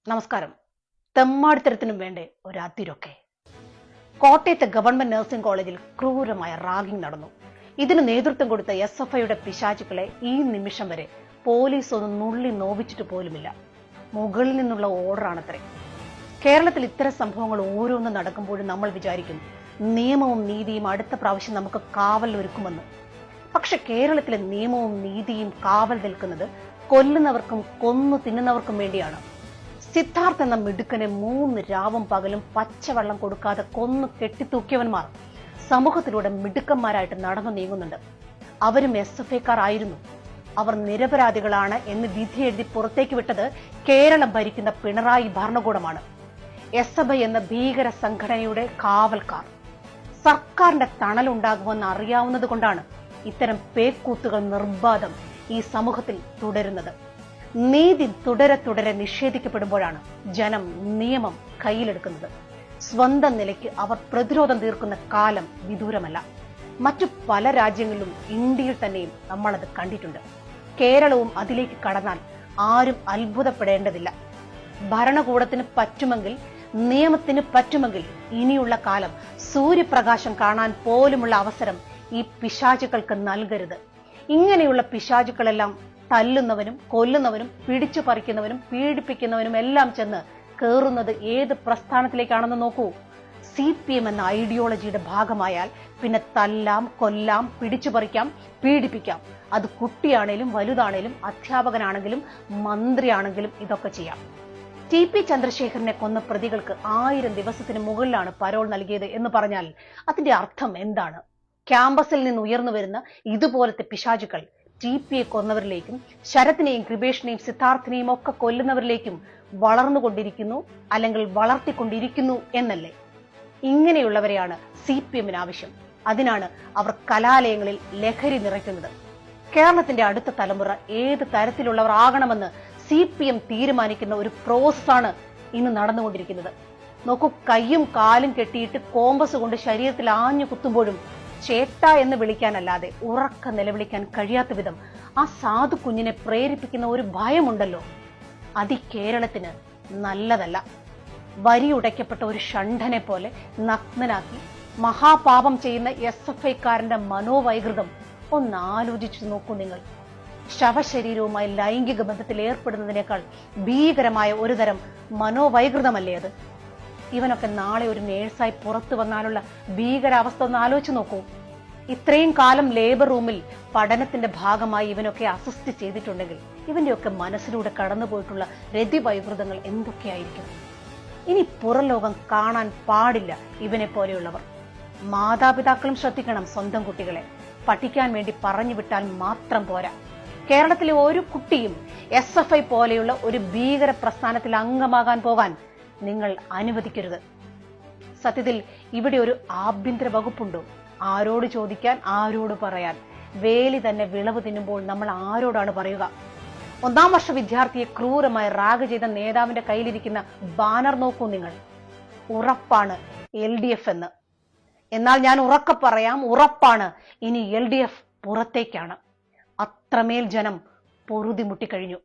നമസ്കാരം. തെമ്മാടിത്തരത്തിനും വേണ്ടേ ഒരു അതിരൊക്കെ. കോട്ടയത്തെ ഗവൺമെന്റ് നഴ്സിംഗ് കോളേജിൽ ക്രൂരമായ റാഗിംഗ് നടന്നു. ഇതിന് നേതൃത്വം കൊടുത്ത SFIയുടെ പിശാചുക്കളെ ഈ നിമിഷം വരെ പോലീസ് ഒന്നും നുള്ളി നോവിച്ചിട്ട് പോലുമില്ല. മുകളിൽ നിന്നുള്ള ഓർഡറാണത്രേ. കേരളത്തിൽ ഇത്തരം സംഭവങ്ങൾ ഓരോന്നും നടക്കുമ്പോഴും നമ്മൾ വിചാരിക്കും നിയമവും നീതിയും അടുത്ത പ്രാവശ്യം നമുക്ക് കാവൽ ഒരുക്കുമെന്ന്. പക്ഷെ കേരളത്തിലെ നിയമവും നീതിയും കാവൽ നിൽക്കുന്നത് കൊല്ലുന്നവർക്കും കൊന്നു തിന്നുന്നവർക്കും വേണ്ടിയാണ്. സിദ്ധാർത്ഥ് എന്ന മിടുക്കനെ 3 രാവും പകലും പച്ചവെള്ളം കൊടുക്കാതെ കൊന്നു കെട്ടിത്തൂക്കിയവന്മാർ സമൂഹത്തിലൂടെ മിടുക്കന്മാരായിട്ട് നടന്നു നീങ്ങുന്നുണ്ട്. അവരും SFIക്കാർ ആയിരുന്നു. അവർ നിരപരാധികളാണ് എന്ന് വിധി എഴുതി പുറത്തേക്ക് വിട്ടത് കേരളം ഭരിക്കുന്ന പിണറായി ഭരണകൂടമാണ്. SFI എന്ന ഭീകര സംഘടനയുടെ കാവൽക്കാർ. സർക്കാരിന്റെ തണലുണ്ടാകുമെന്ന് അറിയാവുന്നത് കൊണ്ടാണ് ഇത്തരം പേക്കൂത്തുകൾ നിർബാധം ഈ സമൂഹത്തിൽ തുടരുന്നത്. നീതി തുടരെ നിഷേധിക്കപ്പെടുമ്പോഴാണ് ജനം നിയമം കയ്യിലെടുക്കുന്നത്. സ്വന്തം നിലയ്ക്ക് അവർ പ്രതിരോധം തീർക്കുന്ന കാലം വിദൂരമല്ല. മറ്റു പല രാജ്യങ്ങളിലും ഇന്ത്യയിൽ തന്നെയും നമ്മളത് കണ്ടിട്ടുണ്ട്. കേരളവും അതിലേക്ക് കടന്നാൽ ആരും അത്ഭുതപ്പെടേണ്ടതില്ല. ഭരണകൂടത്തിന് പറ്റുമെങ്കിൽ, നിയമത്തിന് പറ്റുമെങ്കിൽ ഇനിയുള്ള കാലം സൂര്യപ്രകാശം കാണാൻ പോലുമുള്ള അവസരം ഈ പിശാചുക്കൾക്ക് നൽകരുത്. ഇങ്ങനെയുള്ള പിശാചുക്കളെല്ലാം തല്ലുന്നവനും കൊല്ലുന്നവനും പിടിച്ചു പറിക്കുന്നവനും പീഡിപ്പിക്കുന്നവനും എല്ലാം ചെന്ന് കേറുന്നത് ഏത് പ്രസ്ഥാനത്തിലേക്കാണെന്ന് നോക്കൂ. CPM എന്ന ഐഡിയോളജിയുടെ ഭാഗമായാൽ പിന്നെ തല്ലാം, കൊല്ലാം, പിടിച്ചു പറിക്കാം, പീഡിപ്പിക്കാം. അത് കുട്ടിയാണേലും വലുതാണേലും അധ്യാപകനാണെങ്കിലും മന്ത്രിയാണെങ്കിലും ഇതൊക്കെ ചെയ്യാം. TP ചന്ദ്രശേഖരനെ കൊന്ന പ്രതികൾക്ക് 1000 ദിവസത്തിന് മുകളിലാണ് പരോൾ നൽകിയത് എന്ന് പറഞ്ഞാൽ അതിന്റെ അർത്ഥം എന്താണ്? ക്യാമ്പസിൽ നിന്ന് ഉയർന്നു വരുന്ന ഇതുപോലത്തെ പിശാചുക്കൾ TPയെ കൊന്നവരിലേക്കും ശരത്തിനെയും കൃപേഷിനെയും സിദ്ധാർത്ഥിനെയും ഒക്കെ കൊല്ലുന്നവരിലേക്കും വളർന്നുകൊണ്ടിരിക്കുന്നു, അല്ലെങ്കിൽ വളർത്തിക്കൊണ്ടിരിക്കുന്നു എന്നല്ലേ? ഇങ്ങനെയുള്ളവരെയാണ് CPMന് ആവശ്യം. അതിനാണ് അവർ കലാലയങ്ങളിൽ ലഹരി നിറയ്ക്കുന്നത്. കേരളത്തിന്റെ അടുത്ത തലമുറ ഏത് തരത്തിലുള്ളവർ ആകണമെന്ന് CPM തീരുമാനിക്കുന്ന ഒരു പ്രോസസ്സാണ് ഇന്ന് നടന്നുകൊണ്ടിരിക്കുന്നത്. നോക്കൂ, കയ്യും കാലും കെട്ടിയിട്ട് കോമ്പസ് കൊണ്ട് ശരീരത്തിൽ ആഞ്ഞു കുത്തുമ്പോഴും ചേട്ട എന്ന് വിളിക്കാനല്ലാതെ ഉറക്ക നിലവിളിക്കാൻ കഴിയാത്ത വിധം ആ സാധു കുഞ്ഞിനെ പ്രേരിപ്പിക്കുന്ന ഒരു ഭയമുണ്ടല്ലോ, അത് കേരളത്തിന് നല്ലതല്ല. വരിയുടയ്ക്കപ്പെട്ട ഒരു ഷണ്ഡനെ പോലെ നഗ്നനാക്കി മഹാപാപം ചെയ്യുന്ന SFIക്കാരന്റെ മനോവൈകൃതം ഒന്ന് ആലോചിച്ചു നോക്കൂ നിങ്ങൾ. ശവശരീരവുമായി ലൈംഗിക ബന്ധത്തിൽ ഏർപ്പെടുന്നതിനേക്കാൾ ഭീകരമായ ഒരു തരം മനോവൈകൃതമല്ലേ അത്? ഇവനൊക്കെ നാളെ ഒരു നേഴ്സായി പുറത്തു വന്നാലുള്ള ഭീകരാവസ്ഥ ഒന്ന് ആലോചിച്ച് നോക്കൂ. ഇത്രയും കാലം ലേബർ റൂമിൽ പഠനത്തിന്റെ ഭാഗമായി ഇവനൊക്കെ അസിസ്റ്റ് ചെയ്തിട്ടുണ്ടെങ്കിൽ ഇവന്റെയൊക്കെ മനസ്സിലൂടെ കടന്നുപോയിട്ടുള്ള രതിവൈകൃതങ്ങൾ എന്തൊക്കെയായിരിക്കും? ഇനി പുറം ലോകം കാണാൻ പാടില്ല ഇവനെ പോലെയുള്ളവർ. മാതാപിതാക്കളും ശ്രദ്ധിക്കണം സ്വന്തം കുട്ടികളെ. പഠിക്കാൻ വേണ്ടി പറഞ്ഞു വിട്ടാൽ മാത്രം പോരാ. കേരളത്തിലെ ഒരു കുട്ടിയും SFI പോലെയുള്ള ഒരു ഭീകര പ്രസ്ഥാനത്തിൽ അംഗമാകാൻ പോകാൻ നിങ്ങൾ അനുവദിക്കരുത്. സത്യത്തിൽ ഇവിടെ ഒരു ആഭ്യന്തര വകുപ്പുണ്ടോ? ആരോട് ചോദിക്കാൻ, ആരോട് പറയാൻ? വേലി തന്നെ വിളവ് തിന്നുമ്പോൾ നമ്മൾ ആരോടാണ് പറയുക? 1ാം വർഷ വിദ്യാർത്ഥിയെ ക്രൂരമായി റാഗ് ചെയ്ത നേതാവിന്റെ കയ്യിലിരിക്കുന്ന ബാനർ നോക്കൂ നിങ്ങൾ. ഉറപ്പാണ് LDF എന്ന്. എന്നാൽ ഞാൻ ഉറക്കെ പറയാം, ഉറപ്പാണ് ഇനി LDF പുറത്തേക്കാണ്. അത്രമേൽ ജനം പൊറുതിമുട്ടിക്കഴിഞ്ഞു.